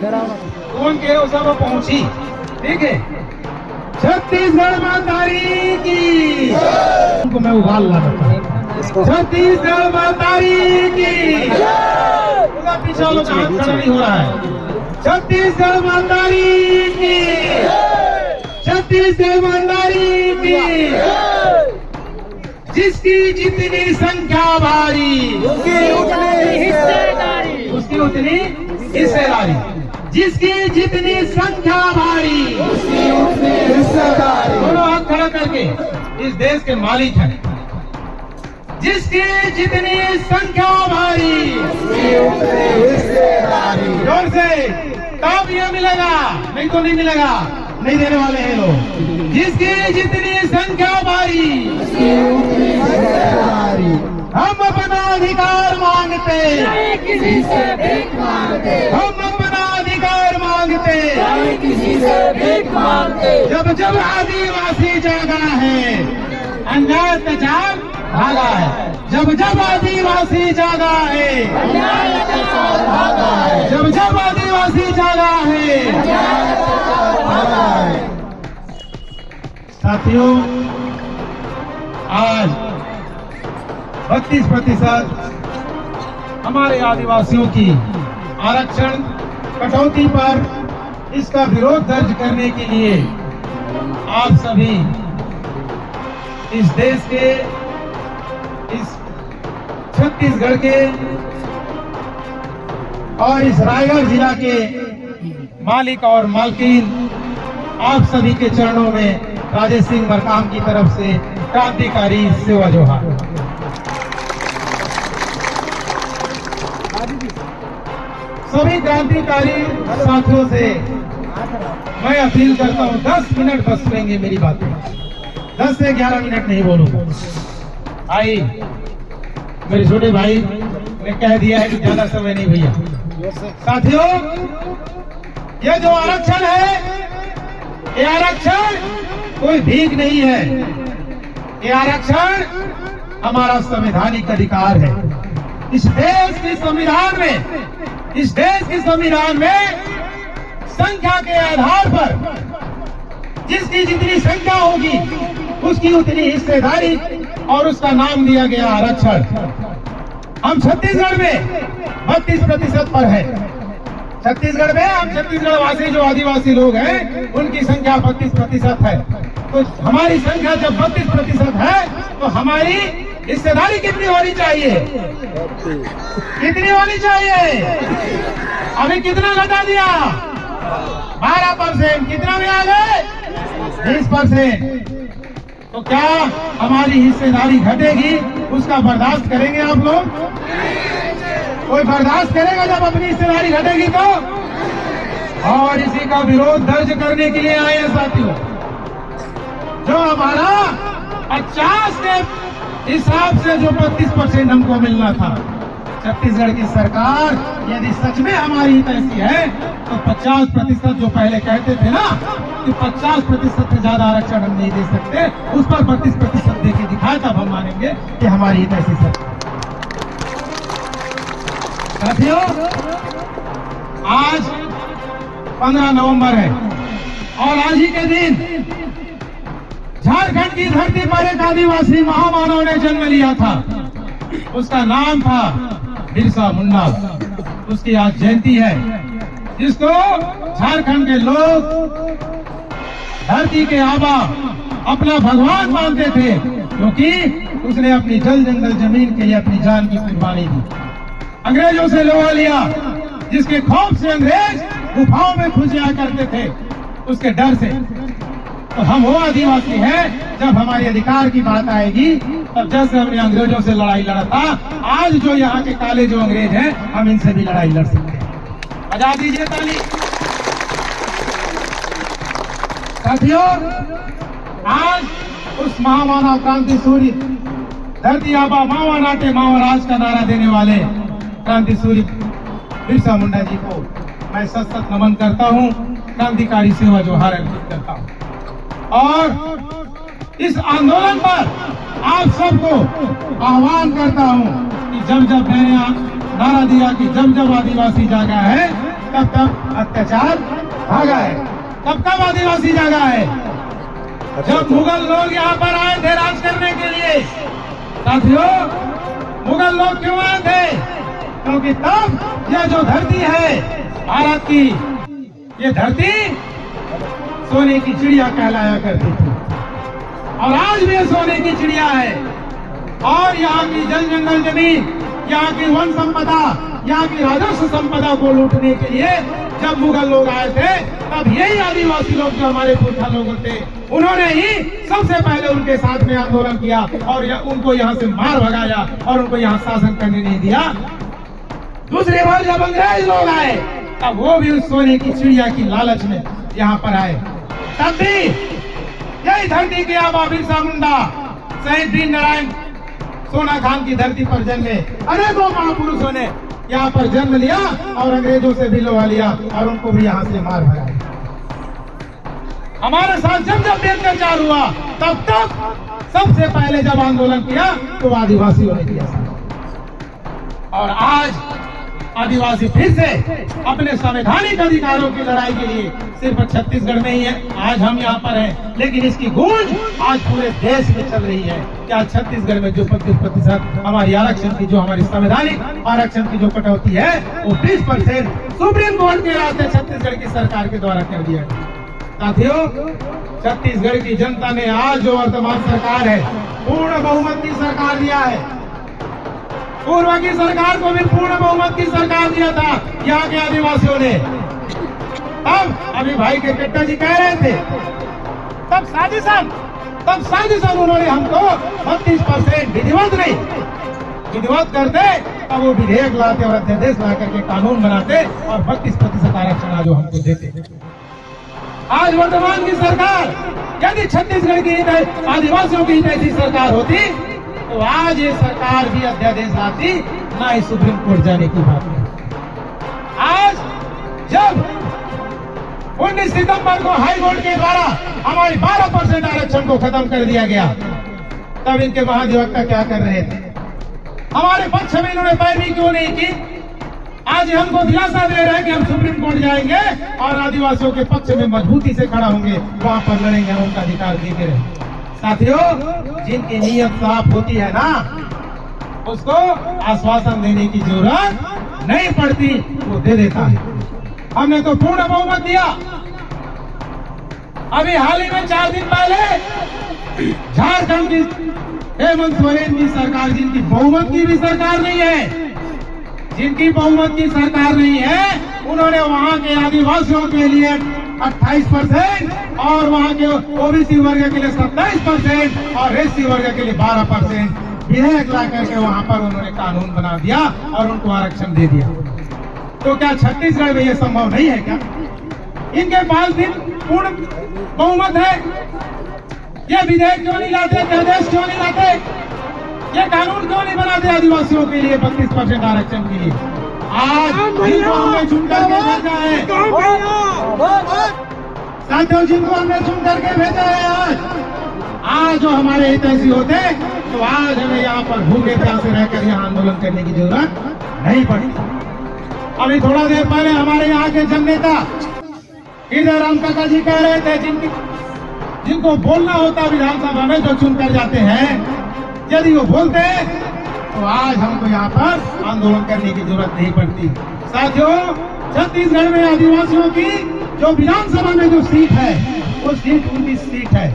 कौन के सब पहुंची। ठीक है, छत्तीसगढ़ मातारी की, उनको मैं उबाल ला छत्तीसगढ़ मातारी की, पीछा लोग खड़ा नहीं हो रहा है। छत्तीसगढ़ मातारी की, छत्तीसगढ़ मातारी की, जिसकी जितनी संख्या भारी उसकी उतनी हिस्सेदारी, उसकी उतनी हिस्सेदारी, जिसकी जितनी संख्या भारी उसकी उतनी हिस्सेदारी। दोनों हाथ खड़ा करके इस देश के मालिक हैं। जिसकी जितनी संख्या भारी उसकी उतनी हिस्सेदारी। जोर से तब ये मिलेगा, नहीं तो नहीं मिलेगा, नहीं देने वाले हैं लोग। जिसकी जितनी संख्या भारी उसकी उतनी हिस्सेदारी। हम अपना अधिकार मांगते, किसी से भीख मांगते, हम अपना अधिकार मांगते, किसी से भीख मांगते। जब जब आदिवासी जागा है, अन्याय अत्याचार भागा है। जब जब आदिवासी जागा है, अन्याय अत्याचार भागा है। जब जब आदिवासी जागा है, अन्याय अत्याचार भागा है। साथियों, आज 32% हमारे आदिवासियों की आरक्षण कटौती पर इसका विरोध दर्ज करने के लिए आप सभी इस देश के, इस छत्तीसगढ़ के और इस रायगढ़ जिला के मालिक और मालकिन, आप सभी के चरणों में राजेश सिंह मरकाम की तरफ से क्रांतिकारी सेवा जोहार। सभी क्रांतिकारी साथियों से मैं अपील करता हूं, 10 मिनट बस लेंगे मेरी बातें, 10 से 11 मिनट नहीं बोलूंगा। आई मेरे छोटे भाई ने कह दिया है कि ज्यादा समय नहीं भैया। साथियों, ये जो आरक्षण है, ये आरक्षण कोई भीख नहीं है। ये आरक्षण हमारा संवैधानिक अधिकार है। इस देश के संविधान में, इस देश के संविधान में संख्या के आधार पर जिसकी जितनी संख्या होगी उसकी उतनी हिस्सेदारी और उसका नाम दिया गया आरक्षण। हम छत्तीसगढ़ में 32% पर है। छत्तीसगढ़ में हम छत्तीसगढ़ वासी जो आदिवासी लोग हैं उनकी संख्या 32% है। तो हमारी संख्या जब 32% है तो हमारी हिस्सेदारी कितनी होनी चाहिए? कितनी होनी चाहिए? अभी कितना घटा दिया? 12%। कितना में आ गए? 20%। तो क्या हमारी हिस्सेदारी घटेगी? उसका बर्दाश्त करेंगे आप लोग? कोई बर्दाश्त करेगा जब अपनी हिस्सेदारी घटेगी तो? और इसी का विरोध दर्ज करने के लिए आए हैं साथियों। जो हमारा 50 के हिसाब से जो 32% हमको मिलना था, छत्तीसगढ़ की सरकार यदि सच में हमारी हित ऐसी है तो 50% जो पहले कहते थे ना कि 50% से ज्यादा आरक्षण हम नहीं दे सकते, उस पर 32% दे के दिखाए, तब हम मानेंगे कि हमारी हित ऐसी सच। साथियों, आज 15 नवंबर है और आज ही के दिन झारखंड की धरती पर एक आदिवासी महामानव ने जन्म लिया था। उसका नाम था बिरसा मुंडा। उसकी आज जयंती है, जिसको झारखंड के लोग धरती के आबा अपना भगवान मानते थे, क्योंकि उसने अपनी जल जंगल जमीन के लिए अपनी जान की कुर्बानी दी। अंग्रेजों से लोहा लिया, जिसके खौफ से अंग्रेज गुफाओं में घुस जाया करते थे, उसके डर से। तो हम वो आदिवासी हैं, जब हमारे अधिकार की बात आएगी तब जैसे हमने अंग्रेजों से लड़ाई लड़ा था, आज जो यहाँ के काले जो अंग्रेज हैं, हम इनसे भी लड़ाई लड़ सकते हैं। बजा दीजिए ताली। साथियों, आज उस महामानव क्रांति सूर्य, धरती आबा मावा नाटे मावा राज का नारा देने वाले क्रांति सूर्य बिरसा मुंडा जी को मैं सत सत नमन करता हूँ, क्रांतिकारी सेवा जोहार अर्पित करता हूँ। और इस आंदोलन पर आप सबको आह्वान करता हूं कि जब जब मैंने नारा दिया कि जब जब आदिवासी जागा है तब तब अत्याचार भागा है। तब कब आदिवासी जागा है? जब मुगल लोग यहाँ पर आए थे राज करने के लिए। साथियों, मुगल लोग क्यों आए थे? क्योंकि तब यह जो धरती है भारत की, ये धरती सोने की चिड़िया कहलाया करती थी और आज भी सोने की चिड़िया है। और यहाँ की जल जंगल जमीन, यहाँ की वन संपदा, यहाँ की राजस्व संपदा को लूटने के लिए जब मुगल लोग आए थे, तब यही आदिवासी लोग जो हमारे पुरखा लोग थे, उन्होंने ही सबसे पहले उनके साथ में आंदोलन किया और उनको यहाँ से मार भगाया और उनको यहाँ शासन करने नहीं दिया। दूसरी बार जब अंग्रेज लोग आए, तब वो भी उस सोने की चिड़िया की लालच में यहाँ पर आए। तब भी यही धरती के आबा बिरसा मुंडा, शहीद वीर नारायण सोना खान की धरती पर जन्मे अनेकों महापुरुषों ने यहाँ पर जन्म लिया और अंग्रेजों से भी लड़वा लिया और उनको भी यहाँ से मार भगाया। हमारे साथ जब जब अत्याचार हुआ, तब तक सबसे पहले जब आंदोलन किया तो आदिवासियों ने किया। और आज आदिवासी फिर से अपने संवैधानिक अधिकारों की लड़ाई के लिए सिर्फ छत्तीसगढ़ में ही है, आज हम यहाँ पर हैं, लेकिन इसकी गूंज आज पूरे देश में चल रही है। क्या छत्तीसगढ़ में जो 25% हमारी आरक्षण की, जो हमारी संवैधानिक आरक्षण की जो कटौती है, वो 20% सुप्रीम कोर्ट के रास्ते छत्तीसगढ़ की सरकार के द्वारा कर दिया गया। साथियों, छत्तीसगढ़ की जनता ने आज जो वर्तमान सरकार है, पूर्ण बहुमत की सरकार दिया है। पूर्व की सरकार को भी पूर्ण बहुमत की सरकार दिया था यहाँ के आदिवासियों ने। तब अभी भाई के कट्टा जी कह रहे थे, तब साजिशन उन्होंने हमको 32% विधिवत नहीं, विधिवत करते, तब वो विधेयक लाते और अध्यादेश ला करके कानून बनाते और 32% आरक्षण आज हमको देते। आज वर्तमान की सरकार, यदि छत्तीसगढ़ की आदिवासियों की ऐसी सरकार होती तो आज ये सरकार भी अध्यादेश लाती, ना ही सुप्रीम कोर्ट जाने की बात नहीं। आज जब 19 सितंबर को हाई कोर्ट के द्वारा हमारी 12% आरक्षण को खत्म कर दिया गया, तब इनके महाधिवक्ता क्या कर रहे थे? हमारे पक्ष में इन्होंने पैरवी क्यों नहीं की? आज हमको दिलासा दे रहे हैं कि हम सुप्रीम कोर्ट जाएंगे और आदिवासियों के पक्ष में मजबूती से खड़ा होंगे, वहां पर लड़ेंगे, उनका अधिकार देते रहे। साथियों, जिनकी नीयत साफ होती है ना, उसको आश्वासन देने की जरूरत नहीं पड़ती, वो दे देता है। हमने तो पूर्ण बहुमत दिया। अभी हाल ही में 4 दिन पहले झारखंड की हेमंत सोरेन की सरकार, जिनकी बहुमत की भी सरकार नहीं है, जिनकी बहुमत की सरकार नहीं है, उन्होंने वहां के आदिवासियों के लिए 28% और वहां के ओबीसी वर्ग के लिए 27% और एससी वर्ग के लिए 12% विधेयक ला करके वहां पर उन्होंने कानून बना दिया और उनको आरक्षण दे दिया। तो क्या छत्तीसगढ़ में ये संभव नहीं है? क्या इनके पास भी पूर्ण बहुमत है? ये विधेयक क्यों नहीं लाते? अध्यादेश क्यों नहीं लाते? ये कानून क्यों नहीं बनाते आदिवासियों के लिए 32% आरक्षण के लिए? आज जिनको हमने चुन करके भेजा है, साथियों, जिनको हमने चुन करके भेजा है, आज जो हमारे हितैषी होते, तो आज हमें यहाँ पर भूखे प्यासे रहकर यहाँ आंदोलन करने की जरूरत नहीं पड़ी। अभी थोड़ा देर पहले हमारे यहाँ के जन नेता इधर राम काका जी कह रहे थे, जिनको बोलना होता विधानसभा में, जो चुनकर जाते हैं, यदि वो बोलते तो आज हमको यहाँ पर आंदोलन करने की जरूरत नहीं पड़ती। साथियों, छत्तीसगढ़ में आदिवासियों की जो विधानसभा में जो सीट है, वो सीट 29 सीट है।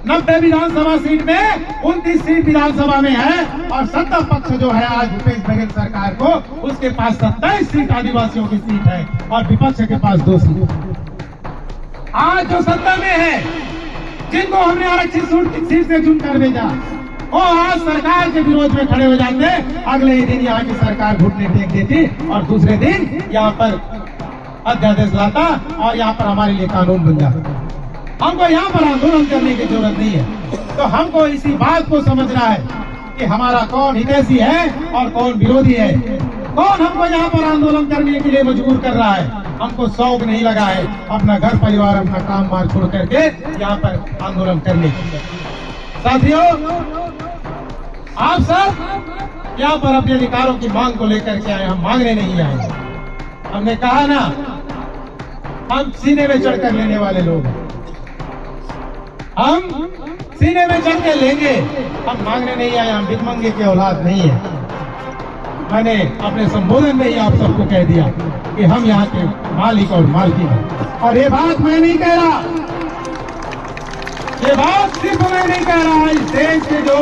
90 विधानसभा सीट में 29 सीट विधानसभा में है और सत्ता पक्ष जो है आज भूपेश बघेल सरकार को, उसके पास 27 सीट आदिवासियों की सीट है और विपक्ष के पास 2 सीट। आज जो सत्ता में है, जिनको हमने आरक्षित सीट से चुनकर भेजा, वो आज सरकार के विरोध में खड़े हो जाते, अगले ही दिन यहाँ की सरकार घुटने टेक देती और दूसरे दिन यहाँ पर अध्यादेश लाता और यहाँ पर हमारे लिए कानून बन जाता। हमको यहाँ पर आंदोलन करने की जरूरत नहीं है। तो हमको इसी बात को समझना है कि हमारा कौन हितैषी है और कौन विरोधी है, कौन हमको यहाँ पर आंदोलन करने के लिए मजबूर कर रहा है। हमको शौक नहीं लगा है अपना घर परिवार, अपना काम मार छोड़ करके यहाँ पर आंदोलन करने के। साथियों, आप सब यहाँ पर अपने अधिकारों की मांग को लेकर के आए, हम मांगने नहीं आए। हमने कहा ना, हम सीने में चढ़कर लेने वाले लोग हैं। हम सीने में चढ़ के लेंगे। हम मांगने नहीं आए, हम भिखमंगे की औलाद नहीं है। मैंने अपने संबोधन में ही आप सबको कह दिया कि हम यहाँ के मालिक और मालकिन हैं। और ये बात मैं नहीं कह रहा, ये बात सिर्फ मैं नहीं कह रहा, इस देश के जो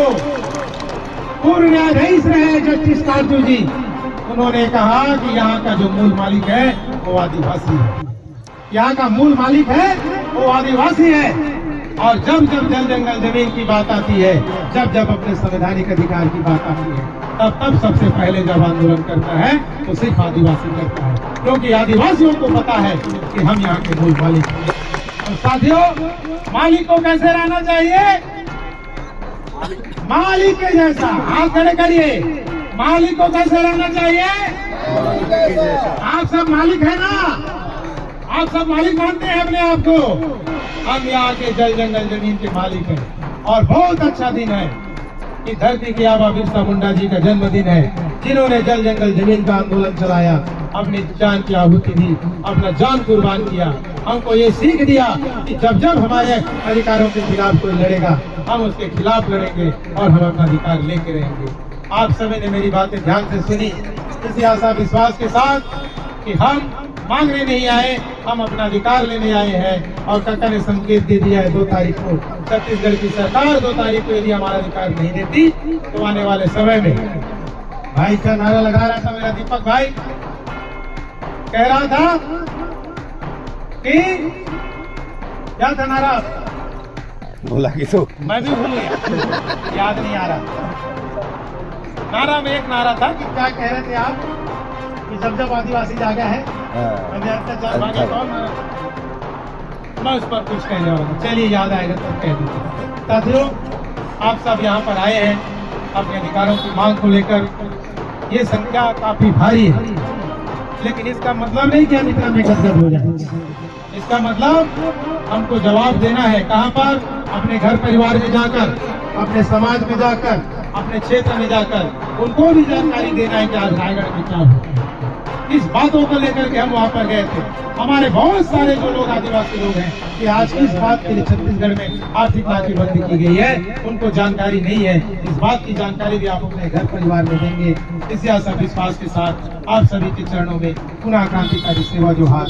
पूर्व न्यायाधीश रहे जस्टिस काटू जी, उन्होंने कहा कि यहाँ का जो मूल मालिक है वो आदिवासी है। यहाँ का मूल मालिक है वो आदिवासी है। और जब जब जल जंगल जमीन की बात आती है, जब जब अपने संवैधानिक अधिकार की बात आती है, तब तब सबसे पहले जब आंदोलन करता है तो सिर्फ आदिवासी करता है, क्योंकि आदिवासियों को पता है कि हम यहाँ के मूल मालिक हैं। और साथियों, मालिक को कैसे रहना चाहिए? मालिक के जैसा। हाथ खड़े करिए। मालिक को कैसे रहना चाहिए? आप सब मालिक है ना? आप सब मालिक मानते हैं अपने आप को? हम यहाँ के जल जंगल जमीन के मालिक हैं। और बहुत अच्छा दिन है कि धरती के आबा बिरसा मुंडा जी का जन्मदिन है, जिन्होंने जल जंगल जमीन का आंदोलन चलाया, अपनी जान की आहुति दी, अपना जान कुर्बान किया। हमको ये सीख दिया कि जब जब हमारे अधिकारों के खिलाफ कोई लड़ेगा, हम उसके खिलाफ लड़ेंगे और हम अपना अधिकार लेके रहेंगे। आप सभी ने मेरी बातें ध्यान से सुनी, इसी आशा विश्वास के साथ कि हम मांगने नहीं आए, हम अपना अधिकार लेने आए हैं। और काका ने संकेत दे दिया है 2 तारीख को, छत्तीसगढ़ की सरकार 2 तारीख को यदि हमारा अधिकार नहीं देती तो आने वाले समय में, भाई क्या नारा लगा रहा था मेरा दीपक भाई, कह रहा था कि क्या था नारा, बोला कि तो मैं भी भूल गया, याद नहीं आ रहा। नारा में एक नारा था कि क्या कह रहे थे आप कि जब जब आदिवासी जागा है मैं उस पर कुछ कहने वाला। चलिए याद आएगा तो कह दीजिए। साथियों, आप सब यहाँ पर आए हैं अपने अधिकारों की मांग को लेकर। ये संख्या काफी भारी है, लेकिन इसका मतलब नहीं कि हम इतना में गदगद हो जाए। इसका मतलब हमको जवाब देना है। कहाँ पर? अपने घर परिवार में जाकर, अपने समाज में जाकर, अपने क्षेत्र में जाकर उनको भी जानकारी देना है कि आज रायगढ़ में क्या हो। इस बातों को लेकर के हम वहाँ पर गए थे। हमारे बहुत सारे जो लोग आदिवासी लोग हैं कि आज इस बात के लिए छत्तीसगढ़ में आर्थिक नाकेबंदी की गई है, उनको जानकारी नहीं है। इस बात की जानकारी भी आप अपने घर परिवार में देंगे। इसी आशा विश्वास के साथ आप सभी के चरणों में पुनः क्रांतिकारी सेवा जोहार।